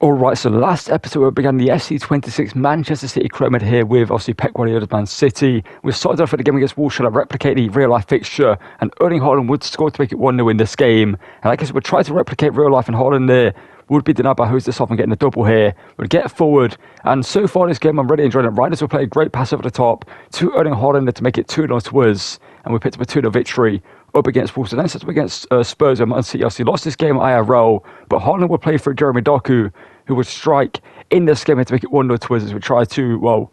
Alright, so last episode we began the FC26 Manchester City Career Mode here with obviously Pep Guardiola's Man City. We started off with the game against Wolves, trying to replicate the real life fixture, and Erling Haaland would score to make it 1-0 in this game. And I guess we'd try to replicate real life, and Haaland there would be denied by Jose Sof and getting a double here. We'd get forward, and so far in this game I'm really enjoying it. Riders will play a great pass over the top to Erling Haaland to make it 2-0 to us, and we picked up a 2-0 victory up against Wolves. And then set up against Spurs, and Man City obviously lost this game at IRL, but Haaland would play for Jeremy Doku, who would strike in this game to make it 1-0 to us as we try to,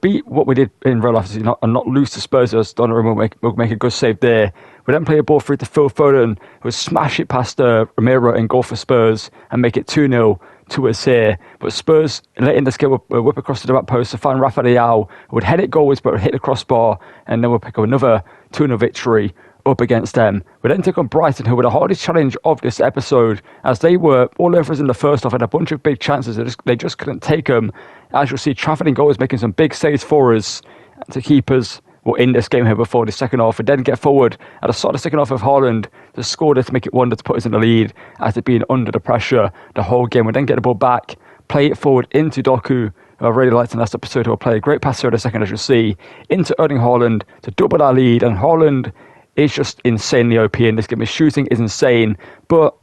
beat what we did in real life and not lose to Spurs, as Donnarumma will make a good save there. We then play a ball through to Phil Foden, who would smash it past Romero in goal for Spurs and make it 2-0 to us here. But Spurs, late in this game, will whip across to the back post to find Rafa Leao, who would head it goalwards but would hit the crossbar, and then we'll pick up another 2-0 victory up against them. We then take on Brighton, who were the hardest challenge of this episode, as they were all over us in the first half, had a bunch of big chances. They just couldn't take them. As you'll see, Trafford and goals making some big saves for us to keep us in this game here before the second half. We then get forward at the start of the second half of Haaland to score this to make it 1-0 to put us in the lead after being under the pressure the whole game. We then get the ball back, play it forward into Doku, who I really liked in last episode, who will play a great pass here in the second, as you'll see, into Erling Haaland to double our lead. And Haaland is just insanely OP in this game. His shooting is insane, but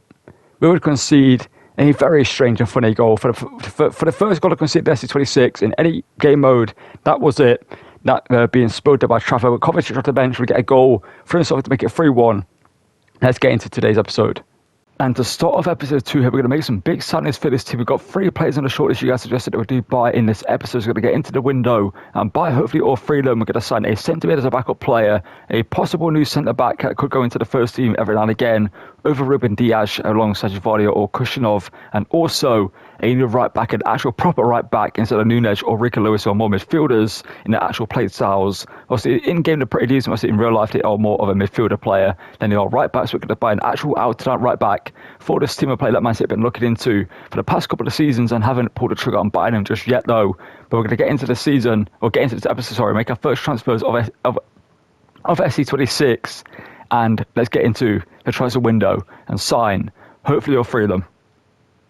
we would concede a very strange and funny goal. For the first goal to concede the FC26 in any game mode, that was it. That being spilled by Trafford. But Kovacic off the bench would get a goal for himself to make it 3-1. Let's get into today's episode. And to start off episode 2 here, we're going to make some big signings for this team. We've got 3 players on the shortlist you guys suggested that we do buy in this episode. So we're going to get into the window and buy hopefully all 3 of them. We're going to sign a centre-mid as a backup player, a possible new centre-back that could go into the first team every now and again, over Ruben Dias alongside Vardio or Kushinov, and also a new right-back, an actual proper right-back instead of Nunes or Rico Lewis, or more midfielders in the actual play styles. Obviously, in-game they're pretty decent. Obviously, in real life they are more of a midfielder player than they are right-backs. So we're going to buy an actual out-and-out right-back for this team of play that Man City have been looking into for the past couple of seasons and haven't pulled the trigger on buying them just yet, though. But we're going to get into the season, or get into this episode, sorry, make our first transfers of FC26, and let's get into the transfer window and sign hopefully all 3 of them.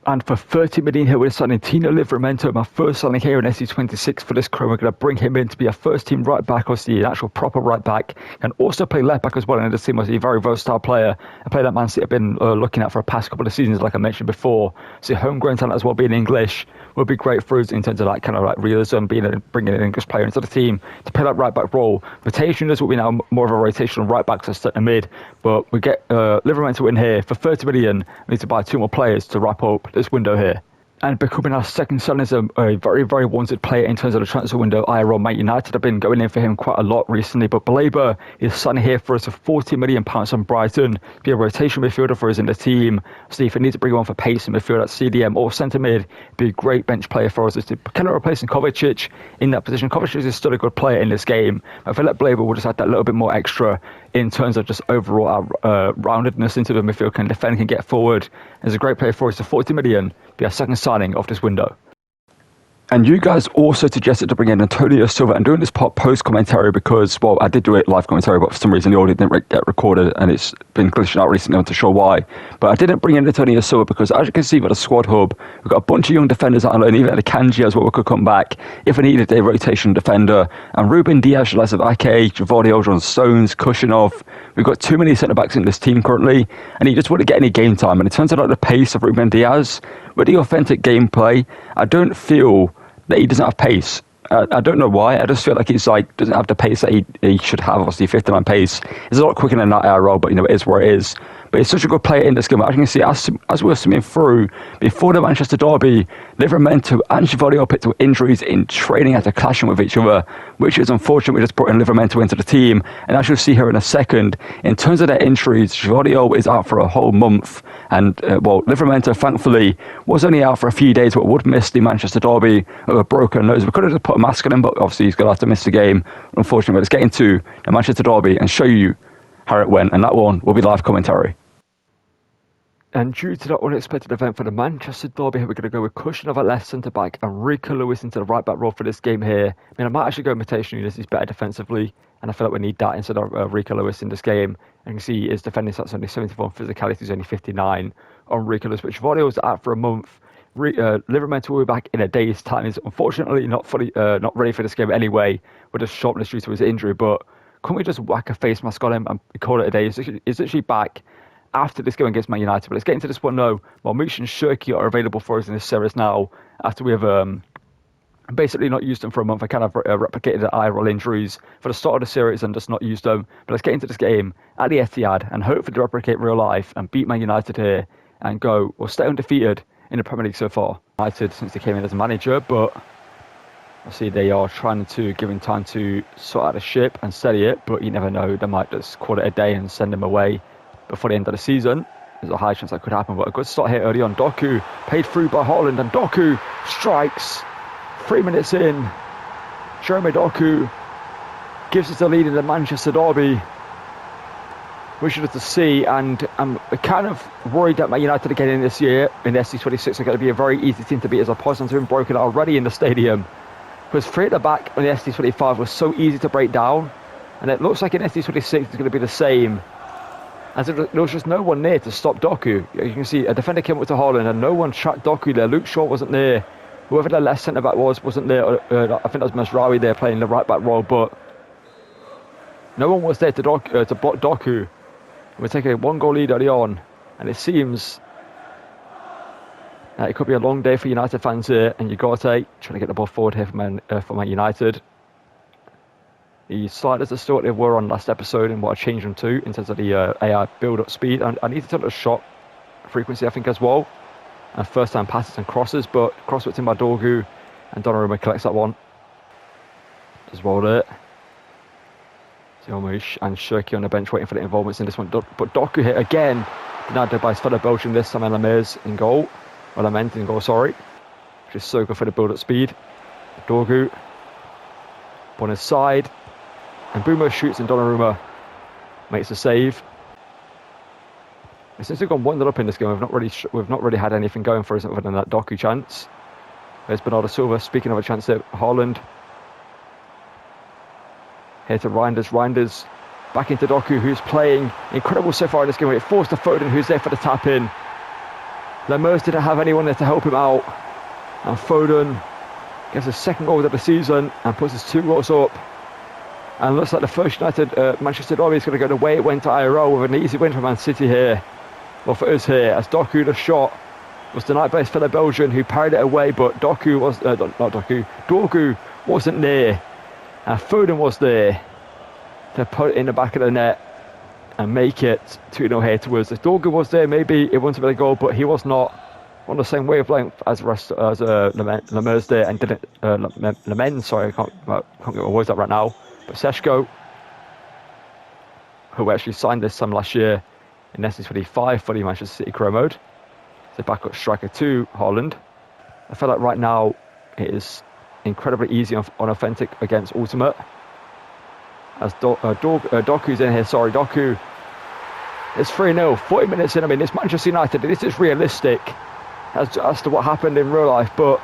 And for 30 million here, we're signing Tino Livramento, my first signing here in SC26 for this crew. We're going to bring him in to be a first team right back, obviously an actual proper right back, and also play left back as well. And this team was a very versatile player, a player that Man City have been looking at for the past couple of seasons, like I mentioned before. So homegrown talent as well, being English, would be great for us in terms of like kind of like realism, bringing an English player into the team to play that right back role. Rotation will be now more of a rotational right back to start the mid, but we get Livramento in here for 30 million. We need to buy 2 more players to wrap up this window here. And becoming our second signing is a very, very wanted player in terms of the transfer window. IRL Man United have been going in for him quite a lot recently, but Baleba is signing here for us for £40 million from Brighton. Be a rotation midfielder for us in the team. So if we need to bring one for pace in midfield at CDM or centre mid, be a great bench player for us. To kind of replacing Kovacic in that position. Kovacic is still a good player in this game. If I let Baleba, we'll just add that little bit more extra in terms of just overall our roundedness into the midfield, can defend, can get forward. It's a great player for us. So 40 million, be our second signing of this window. And you guys also suggested to bring in Antonio Silva, and doing this part post commentary because, well, I did do it live commentary, but for some reason the audio didn't get recorded and it's been glitching out recently. I'm not sure why. But I didn't bring in Antonio Silva because, as you can see, with the squad hub, we've got a bunch of young defenders out on loan, even at the Kanji as well, we could come back if we needed a rotation defender. And Ruben Dias, Ake, Vardio, John Stones, Kushinov. We've got too many centre backs in this team currently, and he just wouldn't get any game time. And it turns out like the pace of Ruben Dias, with the authentic gameplay, I don't feel that he doesn't have pace. I don't know why. I just feel like he's like doesn't have the pace that he should have. Obviously, 59 pace is a lot quicker than that arrow, but it is where it is. But he's such a good player in this game. As you can see, as we were swimming through before the Manchester derby, Livramento and Vardio picked up injuries in training after clashing with each other, which is unfortunate. We just brought in Livramento into the team, and as you'll see here in a second, in terms of their injuries, Vardio is out for a whole month, and Livramento thankfully was only out for a few days, but would miss the Manchester derby with a broken nose. We could have just put a mask on him, but obviously he's going to have to miss the game, unfortunately. But let's get into the Manchester derby and show you how it went, and that one will be live commentary. And due to that unexpected event for the Manchester derby, here we're going to go with Kushinov at left centre-back and Rico Lewis into the right-back role for this game here. I mean, I might actually go Imitation Nunes, he's better defensively, and I feel like we need that instead of Rico Lewis in this game. And you can see his defending stats only 74, physicality is only 59 on Rico Lewis, which Vardio was out for a month. Livermore will be back in a day's time. He's unfortunately not ready for this game anyway, with a shortness due to his injury. But can't we just whack a face mask on him and call it a day? He's actually back after this game against Man United. But let's get into this one now. Marmoush and Shirky are available for us in this series now, after we have basically not used them for a month. I kind of replicated the eye roll injuries for the start of the series and just not used them. But let's get into this game at the Etihad and hopefully replicate real life and beat Man United here and go or stay undefeated in the Premier League so far. United since they came in as a manager, but I see they are trying to give him time to sort out the ship and steady it, but you never know, they might just call it a day and send him away before the end of the season. There's a high chance that could happen, but a good start here early on. Doku paid through by Haaland, and Doku strikes 3 minutes in. Jeremy Doku gives us the lead in the Manchester derby, which is to see, and I'm kind of worried that Man United again in this year in the FC26 are going to be a very easy team to beat, as opposed to being broken already in the stadium. Because 3 at the back on the SD25 was so easy to break down, and it looks like in SD26 it's going to be the same, as there was just no one near to stop Doku. You can see a defender came up to Haaland and no one tracked Doku there. Luke Shaw wasn't there, whoever the left centre back wasn't there. I think that was Masraoui there playing the right back role, but no one was there to block Doku. We're taking a 1-goal lead early on, and it seems it could be a long day for United fans here. And Ugarte trying to get the ball forward here for Man United. The sliders are still what they were on last episode and what I changed them to in terms of the AI build-up speed. And I need to turn the shot frequency, I think, as well. And first-time passes and crosses, but cross-whipped in by Dorgu, and Donnarumma collects that one. Just rolled it. Marmoush and Shirky on the bench waiting for the involvements in this one. But Doku hit again, denied by his fellow Belgian, this time Lamers in goal. Well, Lament in goal, sorry. Which is so good for the build-up speed. Dorgu on his side, and Boomer shoots, and Donnarumma makes a save. Since we've gone 1-0 up in this game, we've not really had anything going for us other than that Doku chance. There's Bernardo Silva. Speaking of a chance there, Haaland. Here to Reinders back into Doku, who's playing incredible so far in this game. It forced to Foden, who's there for the tap-in. Lemers didn't have anyone there to help him out, and Foden gets his second goal of the season and puts his 2 goals up. And looks like the first United Manchester derby is going to go the way it went to IRL, with an easy win for Man City here. Well, for us here, as Doku, the shot was denied by his fellow Belgian, who parried it away, but Dorgu wasn't there. And Foden was there to put it in the back of the net and make it 2-0 here towards us. Dorgu was there, maybe it wouldn't have been a goal, but he was not on the same wavelength as Lemers there, and didn't Lemens, sorry, I can't get my words out right now. But Seshko, who actually signed this time last year in FC25 for the Manchester City Career Mode, so backup striker to Haaland. I feel like right now it is incredibly easy on authentic against Ultimate. As Doku's in here, sorry, Doku. It's 3-0, 40 minutes in. I mean, it's Manchester United, this is realistic as to what happened in real life, but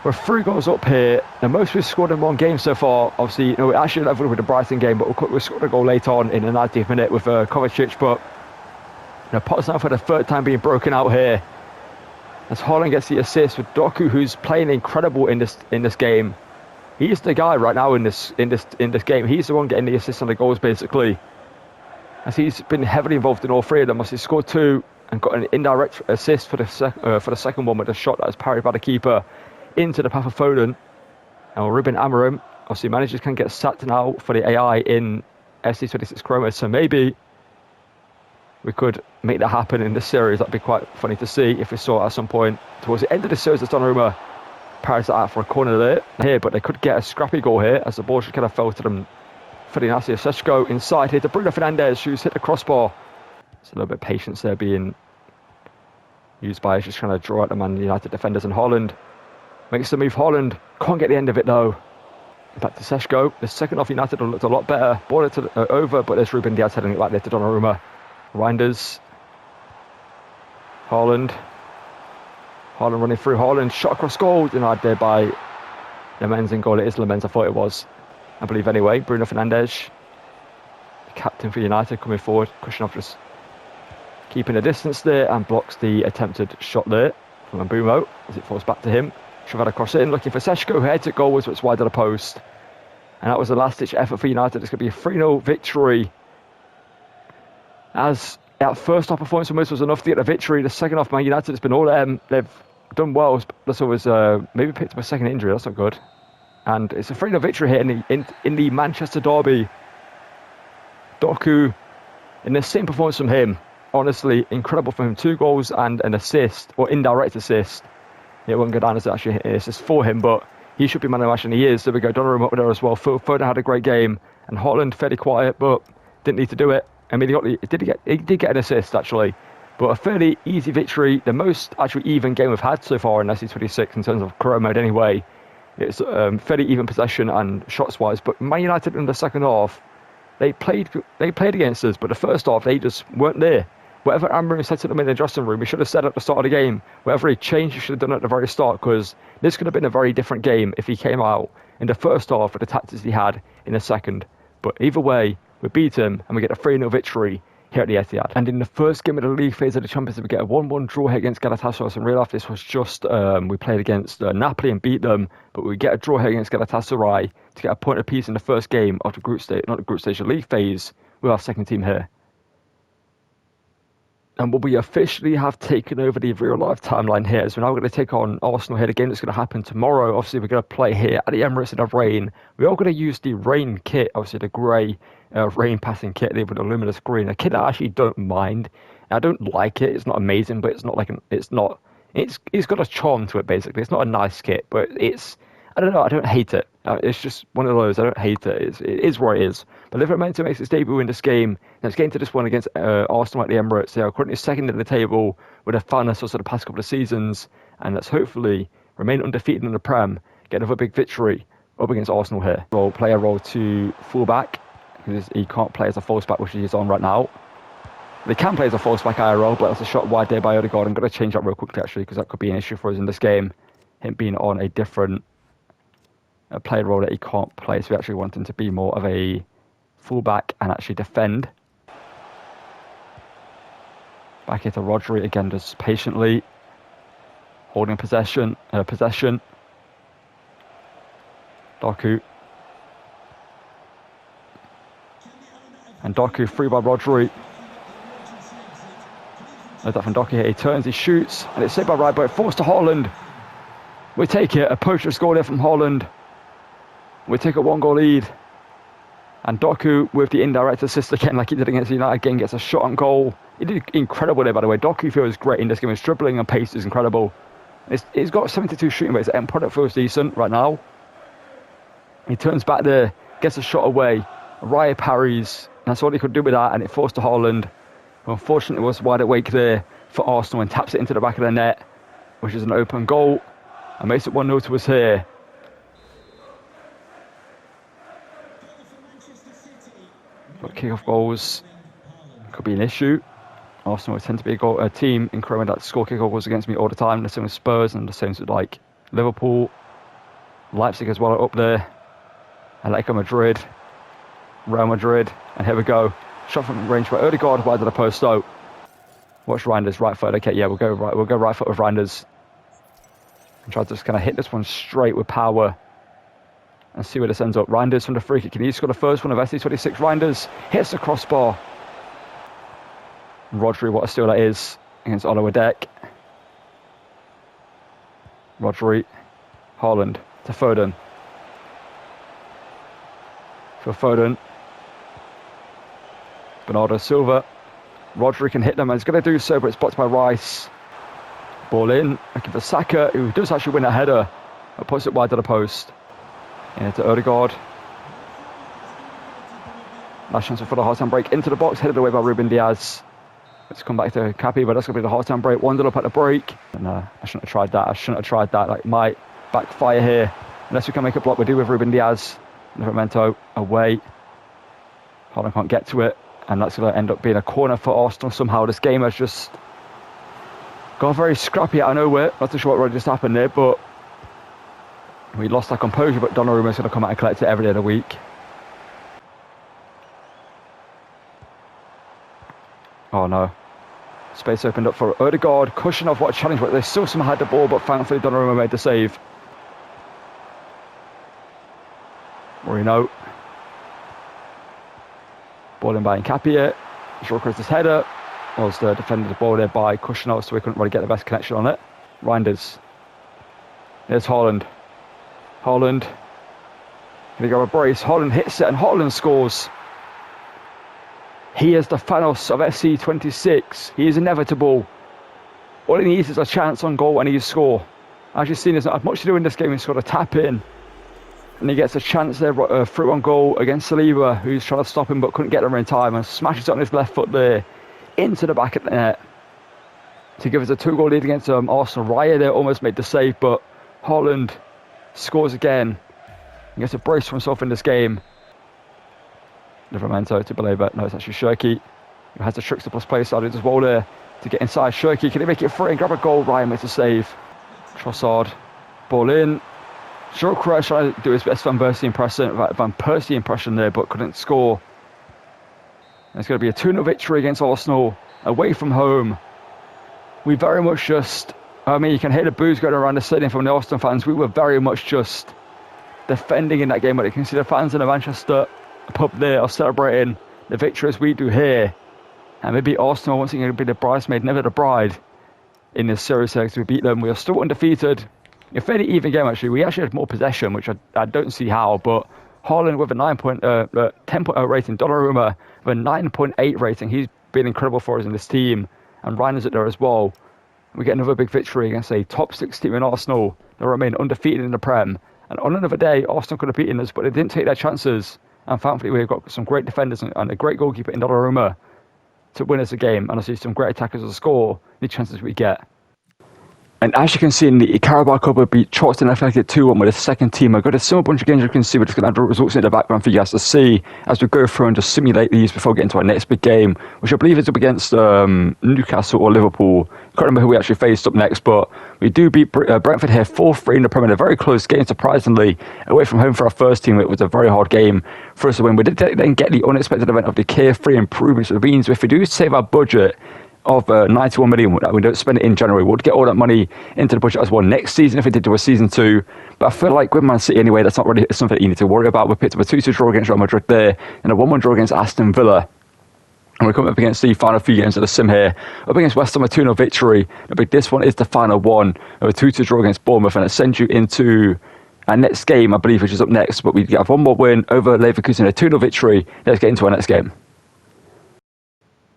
we're 3 goals up here. The most we've scored in one game so far. Obviously, we actually leveled with the Brighton game, but we scored a goal late on in the 90th minute with Kovacic, but Potsdam for the 3rd time being broken out here. As Haaland gets the assist with Doku, who's playing incredible in this game. He's the guy right now in this game. He's the one getting the assists on the goals, basically, as he's been heavily involved in all 3 of them. As he scored 2 and got an indirect assist for the second one with a shot that was parried by the keeper into the path of Foden. And Ruben Amorim, obviously managers can get sacked now for the AI in FC26 Career Mode, so maybe we could make that happen in this series. That'd be quite funny to see if we saw it at some point towards the end of the series. As Donnarumma parries that out for a corner there here, but they could get a scrappy goal here, as the ball should kind of fell to them. Ferdinand Seshko inside here to Bruno Fernandes, who's hit the crossbar. It's a little bit of patience there being used by just trying to draw out the Man United defenders, and Haaland makes the move. Haaland can't get the end of it though. Back to Seshko. The second half United looked a lot better. Ball it over, but there's Ruben Diaz heading it back there to Donnarumma. Reinders. Haaland running through. Haaland shot across goal, denied there by Lemens in goal. It is Lemens, I thought it was, I believe anyway. Bruno Fernandes, the captain for United, coming forward. Kushnoff just keeping a distance there and blocks the attempted shot there. Lambumo, as it falls back to him. Shavada cross in, looking for Seshko, who heads it goalwards, but it's wide of the post. And that was a last-ditch effort for United. It's going to be a 3-0 victory. As that first half performance from us was enough to get a victory, the second half, Man United, it's been all them. They've done well. That's always maybe picked up a second injury. That's not good. And it's a 3-0 victory here in the Manchester derby. Doku, in the same performance from him, honestly, incredible for him. 2 goals and an assist, or indirect assist. It won't go down as actually an assist for him, but he should be man of the match, and he is. There we go, Donnarumma up there as well. Foden had a great game, and Haaland fairly quiet, but didn't need to do it. I mean, he did get an assist, actually. But a fairly easy victory, the most actually even game we've had so far in FC26 in terms of career mode anyway. It's fairly even possession and shots-wise, but Man United in the second half, they played against us, but the first half, they just weren't there. Whatever Amorim said to them in the dressing room, he should have said at the start of the game. Whatever he changed, he should have done at the very start, because this could have been a very different game if he came out in the first half with the tactics he had in the second. But either way, we beat him and we get a 3-0 victory here at the Etihad. And in the first game of the league phase of the Champions League, we get a 1-1 draw here against Galatasaray. So in real life, this was just, we played against Napoli and beat them, but we get a draw here against Galatasaray to get a point apiece in the first game of the group stage, not the group stage, the league phase with our second team here. And we officially have taken over the real-life timeline here. So we're now going to take on Arsenal here. The game that's going to happen tomorrow. Obviously, we're going to play here at the Emirates in the rain. We are going to use the rain kit, obviously the grey rain passing kit there with the luminous green. A kit I actually don't mind. I don't like it. It's not amazing, but it's not like it's got a charm to it, basically. It's not a nice kit, but I don't know, I don't hate it. It's just one of those, I don't hate it. It is what it is. But Liverpool makes its debut in this game. Let's get into this one against Arsenal at the Emirates. They are currently second in the table with a final source of the past couple of seasons. And let's hopefully remain undefeated in the Prem, get another big victory up against Arsenal here. Play a role to fullback, because he can't play as a false back, which he's on right now. They can play as a false back IRL, but that's a shot wide there by Odegaard. I'm going to change that real quickly, actually, because that could be an issue for us in this game. Him being on a different player role that he can't play, so we actually want him to be more of a fullback and actually defend. Back here to Rodri again, just patiently holding possession. Doku. And Doku free by Rodri. There's that from Doku here. He turns, he shoots, and it's saved by right, but forced to Haaland. We take it. A poacher's goal there from Haaland. We take a 1-goal lead. And Doku, with the indirect assist again, like he did against United, again gets a shot on goal. He did incredible there, by the way. Doku feels great in this game. His dribbling and pace is incredible. He's got 72 shooting, but his end product feels decent right now. He turns back there, gets a shot away. Raya parries. That's all he could do with that, and it forced to Haaland. Unfortunately, it was wide awake there for Arsenal and taps it into the back of the net, which is an open goal, and makes it 1-0 to us here. But kick-off goals could be an issue. Arsenal tend to be a team in Croatia that score kick-off goals against me all the time. The same with Spurs and the same with like Liverpool, Leipzig as well are up there. Atletico Madrid, Real Madrid, and here we go. Shot from range by Odegaard, wide of the post though. Watch Reinders, right foot. Okay, yeah, we'll go right foot with Reinders. And try to just kind of hit this one straight with power. And see where this ends up. Reinders from the free kick. Can he score the first one of FC26? Reinders hits the crossbar. Rodri, what a steal that is against Olowedek. Rodri, Haaland to Foden. For Foden. Bernardo Silva. Rodri can hit them and he's going to do so, but it's blocked by Rice. Ball in. Looking for Saka, who does actually win a header. But puts it wide of the post. Into Odegaard. Last chance for the half-time break. Into the box, headed away by Ruben Diaz. Let's come back to Cappy, but that's going to be the half-time break. 1-0 up at the break. No, I shouldn't have tried that. Like, might backfire here. Unless we can make a block, we do with Ruben Diaz. Livramento away. Haaland can't get to it. And that's going to end up being a corner for Arsenal somehow. This game has just got very scrappy out of nowhere. Not too sure what really just happened there, but we lost our composure, but Donnarumma is going to come out and collect it every day of the week. Oh no. Space opened up for Odegaard. Cushion off, what a challenge, but they still somehow had the ball, but thankfully Donnarumma made the save. Moreno. Ball in by Nkapia. Short his header. Was the defender the ball there by Cushion, so we couldn't really get the best connection on it. Reinders. There's Haaland. Haaland. Can he grab a brace? Haaland hits it and Haaland scores. He is the Thanos of FC26. He is inevitable. All he needs is a chance on goal and he score. As you've seen, there's not much to do in this game. He's got to tap in. And he gets a chance there through on goal against Saliba, who's trying to stop him but couldn't get there in time, and smashes it on his left foot there into the back of the net to give us a 2-goal lead against Arsenal. Raya there almost made the save, but Haaland scores again. He gets a brace for himself in this game. Livramento to Baleba. No, it's actually Shirky who has the tricks to plus play side as well there to get inside. Shirky, can he make it free and grab a goal? Ryan makes a save. Trossard, ball in. Shawcross trying to do his best Van Persie impression there, but couldn't score. And it's going to be a 2-0 victory against Arsenal away from home. We very much just, I mean, you can hear the boos going around the stadium from the Arsenal fans. We were very much just defending in that game, but you can see the fans in the Manchester pub there are celebrating the victory as we do here. And maybe Arsenal once again will be the bridesmaid, never the bride in this series because we beat them. We are still undefeated. A fairly even game actually. We actually had more possession, which I don't see how, but Haaland with a 10.0 rating, Donnarumma with a 9.8 rating. He's been incredible for us in this team, and Reiner's up there as well. We get another big victory against a top 6 team in Arsenal. They remain undefeated in the Prem. And on another day, Arsenal could have beaten us, but they didn't take their chances. And thankfully, we've got some great defenders and a great goalkeeper in Donnarumma to win us a game. And I see some great attackers to score the chances we get. And as you can see in the Carabao Cup, we beat Charlton Athletic 2-1 with a second team. I've got a similar bunch of games you can see. We're just going to have the results in the background for you guys to see as we go through and just simulate these before getting to our next big game, which I believe is up against Newcastle or Liverpool. I can't remember who we actually faced up next, but we do beat Brentford here 4-3 in the Premier. A very close game, surprisingly, away from home for our first team. It was a very hard game for us to win. We did then get the unexpected event of the carefree improvements. It means if we do save our budget of 91 million, we don't spend it in January, we'll get all that money into the budget as well next season if we did do a season 2. But I feel like with Man City anyway, that's not really something that you need to worry about. We picked up a 2-2 draw against Real Madrid there and a 1-1 draw against Aston Villa. And we're coming up against the final few games of the sim here. Up against West Ham, a 2-0 victory. But this one is the final one of a 2-2 draw against Bournemouth, and it sends you into our next game, I believe, which is up next. But we get one more win over Leverkusen, a 2-0 victory. Let's get into our next game.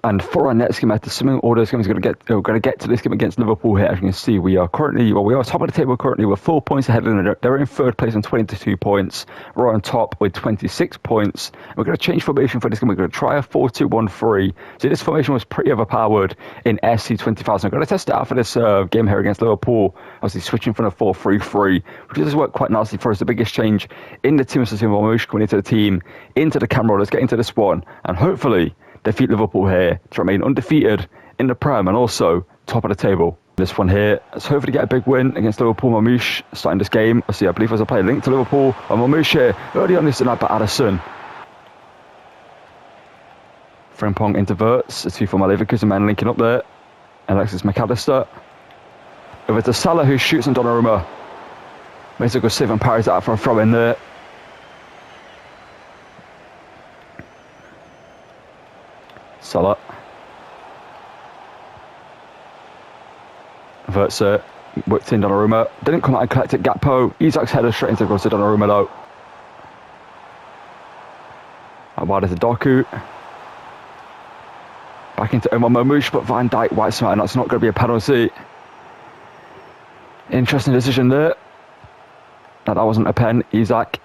And for our next game, after swimming orders, we're going to get to this game against Liverpool here. As you can see, we are top of the table currently. We're 4 points ahead of them. They're in third place on 22 points. We're on top with 26 points. We're going to change formation for this game. We're going to try a 4-2-1-3. So this formation was pretty overpowered in SC25. So I'm going to test it out for this game here against Liverpool. Obviously switching from a 4-3-3, which does work quite nicely for us. The biggest change in the team is Moush coming into the team, into the camera. Let's get into this one, and hopefully defeat Liverpool here to remain undefeated in the Prem and also top of the table. This one here, let's hopefully get a big win against Liverpool. Mamouche starting this game. I believe there's a player linked to Liverpool. And Mamouche here early on this tonight by Addison. Frimpong interverts. It's 2 for my Leverkusen man linking up there. Alexis McAllister. Over to Salah, who shoots on Donnarumma. Makes a good save and parries out for a throw in there. Salah. Verts whipped in Donnarumma. Didn't come out and collect it. Gakpo. Isak's header straight into the goal to Donnarumma though. Out wide is Doku. Back into Omar Mamouche, but Van Dijk wipes him out, and that's not going to be a penalty. Interesting decision there. That wasn't a pen. Isak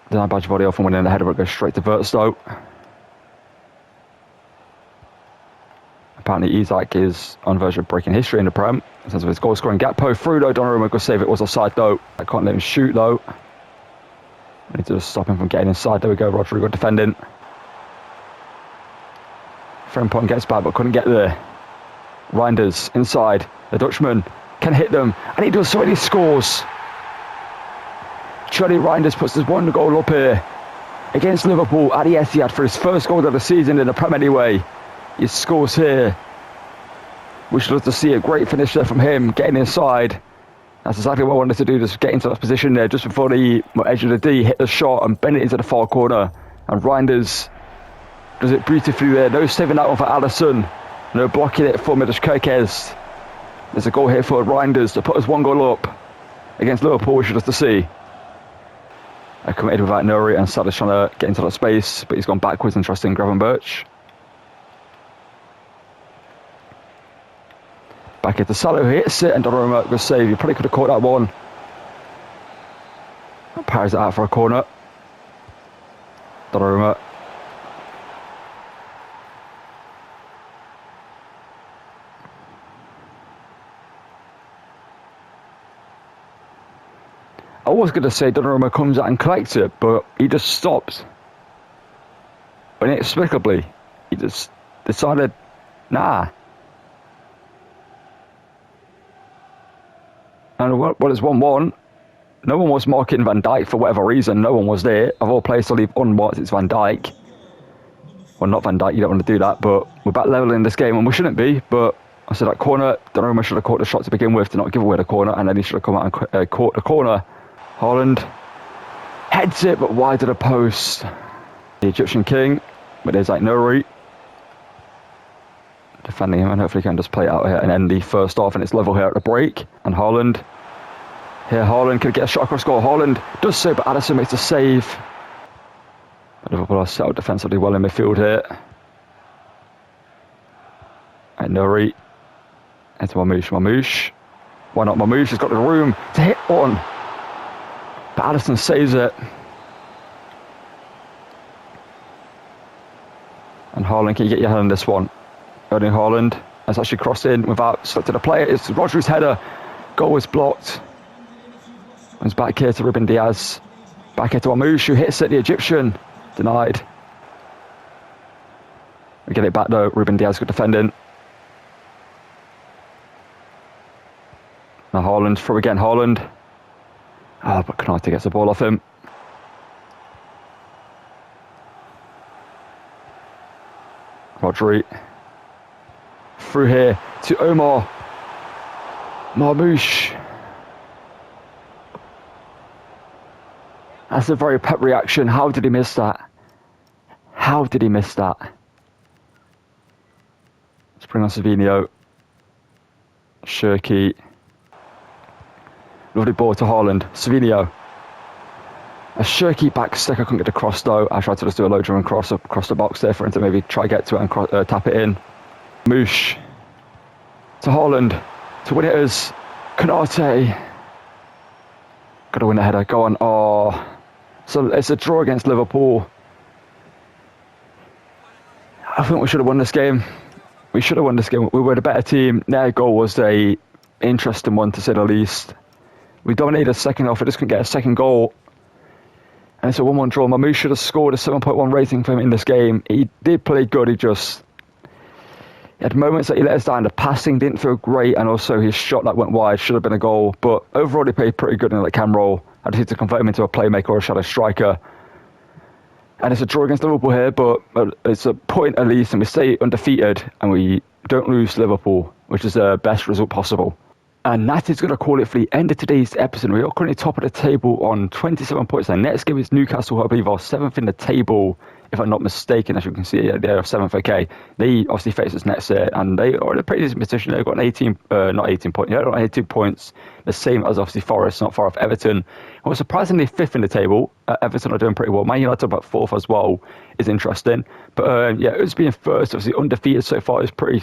denied by Bajibodi off and winning the header, but it goes straight to Verts though. Apparently Isak is on verge of breaking history in the Prem in terms of his goal scoring. Gakpo through though, Donnarumma good save. It was offside though. I can't let him shoot though. I need to just stop him from getting inside. There we go, Rodrigo defending. Frimpong gets back but couldn't get there. Reinders inside. The Dutchman can hit them, and he does so, and he scores. Charlie Reinders puts his 1 goal up here against Liverpool at the Etihad for his first goal of the season in the Prem anyway. He scores here. We should love to see a great finish there from him, getting inside. That's exactly what I wanted to do, just get into that position there just before the edge of the D, hit the shot and bend it into the far corner. And Reinders does it beautifully there. No saving that one for Alisson. No blocking it for Milos Kerkez. There's a goal here for Reinders to put us 1 goal up against Liverpool, which is just to see. I committed without Nuri, and Salah's trying to get into that space, but he's gone backwards. Interesting, Gravenberch. Back into Salah, who hits it, and Donnarumma, good save. He probably could have caught that one. Powers it out for a corner. Donnarumma. I was going to say Donnarumma comes out and collects it, but he just stops. Inexplicably, he just decided, nah. And what is 1-1? No one was marking Van Dijk for whatever reason. No one was there. Of all players to leave unmarked, it's Van Dijk. Well, not Van Dijk, you don't want to do that, but we're back leveling this game, and we shouldn't be, but I said that corner, Donnarumma should have caught the shot to begin with to not give away the corner, and then he should have come out and caught the corner. Haaland heads it, but wide of the post. The Egyptian king, but there's like Nuri defending him, and hopefully he can just play it out here and end the first half, and it's level here at the break. And Haaland, here Haaland can get a shot across goal. Haaland does so, but Alisson makes a save. Liverpool are set up defensively well in midfield here. And Nuri, into Mamouche. Why not Mamouche? He's got the room to hit one. But Alisson saves it. And Haaland, can you get your hand on this one? Erling Haaland has actually crossed in without selecting a player. It's Rodri's header. Goal was blocked. Comes back here to Ruben Diaz. Back here to Mamouche, who hits it. The Egyptian denied. We get it back though. Ruben Diaz good defending. Now Haaland through again. Haaland. Oh, but Konate gets the ball off him. Rodri. Through here to Omar Marmouche. That's a very pep reaction. How did he miss that? How did he miss that? Let's bring on Savinho. Shirky. Lovely ball to Haaland. Savinho. A Shirky back stick. I couldn't get the cross though. I tried to just do a low driven cross across the box there for him to maybe try get to it and tap it in. Moosh. To Haaland. To win it as Konate. Got to win the header. Go on. Oh. So it's a draw against Liverpool. I think we should have won this game. We should have won this game. We were the better team. Their goal was a interesting one to say the least. We dominated the second half. We just couldn't get a second goal. And it's a 1-1 draw. Mamouche should have scored a 7.1 rating for him in this game. He did play good. He had moments that he let us down. The passing didn't feel great, and also his shot that went wide should have been a goal. But overall, he played pretty good in that cam role. I just need to convert him into a playmaker or a shadow striker. And it's a draw against Liverpool here, but it's a point at least, and we stay undefeated, and we don't lose to Liverpool, which is the best result possible. And that is going to call it for the end of today's episode. We are currently top of the table on 27 points. Our next game is Newcastle, who I believe are 7th in the table, if I'm not mistaken. As you can see, they are 7th, okay. They obviously face us next year, and they are in a pretty decent position. They've got an 18 points. Yeah, they've got 82 points, the same as obviously Forest, not far off Everton. And we're surprisingly 5th in the table. Everton are doing pretty well. Man United about 4th as well is interesting. But yeah, us being first, obviously undefeated so far is pretty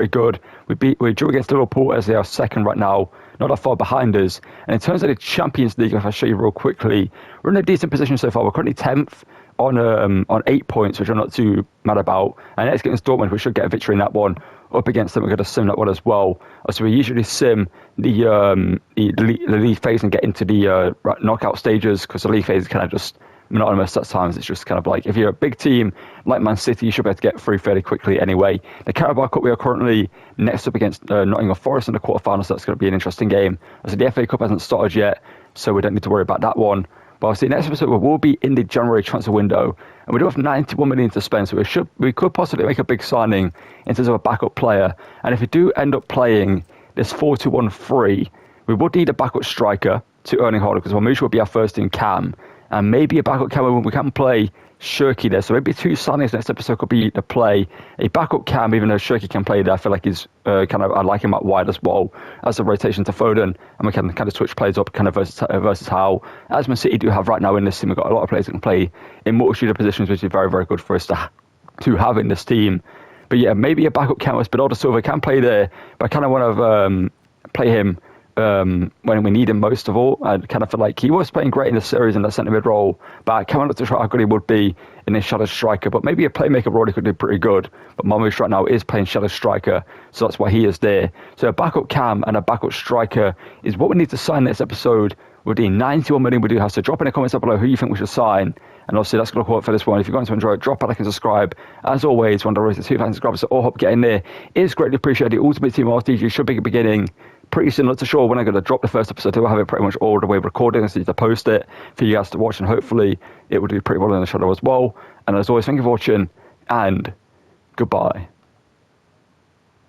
good. We drew against Liverpool as they are second right now, not that far behind us. And in terms of the Champions League, if I show you real quickly, we're in a decent position so far. We're currently 10th on 8 points, which I'm not too mad about. And next against Dortmund, we should get a victory in that one. Up against them, we're going to sim that one as well. So we usually sim the league phase and get into the knockout stages, because the league phase is kind of just monotonous at times. It's just kind of like, if you're a big team like Man City, you should be able to get through fairly quickly anyway. The Carabao Cup, we are currently next up against Nottingham Forest in the quarterfinals, so that's going to be an interesting game. So the FA Cup hasn't started yet, so we don't need to worry about that one. But obviously, next episode we will be in the January transfer window, and we do have 91 million to spend, so we could possibly make a big signing in terms of a backup player. And if we do end up playing this 4-2-1-3, we would need a backup striker to Erling Haaland, because Marmoush will be our first in cam, and maybe a backup cam when we can play Shirky there. So maybe 2 signings next episode could be to play a backup cam, even though Shirky can play there. I feel like he's I like him out wide as well as a rotation to Foden, and we can kind of switch players up kind of versus how, as Man City do have right now in this team, we've got a lot of players that can play in multitude of positions, which is very, very good for us to have in this team. But yeah, maybe a backup cam with Bernardo Silva can play there, but I kind of want to play him when we need him most of all. I kind of feel like he was playing great in the series in that centre mid role, but I can't look to try how good he would be in his shadow striker. But maybe a playmaker role he could do pretty good. But Marmoush right now is playing shadow striker, so that's why he is there. So a backup cam and a backup striker is what we need to sign next episode with the 91 million we do have. So drop in the comments down below who you think we should sign. And obviously that's going to quote for this one. If you're going to enjoy it, drop a like and subscribe. As always, one of the race to 2,000 subscribers, so all hope getting there is greatly appreciated. The Ultimate Team RTG should be beginning pretty soon. Not too sure when I'm going to drop the first episode. I'll have it pretty much all the way recorded. I need to post it for you guys to watch, and hopefully it will do pretty well in the shadow as well. And as always, thank you for watching, and goodbye.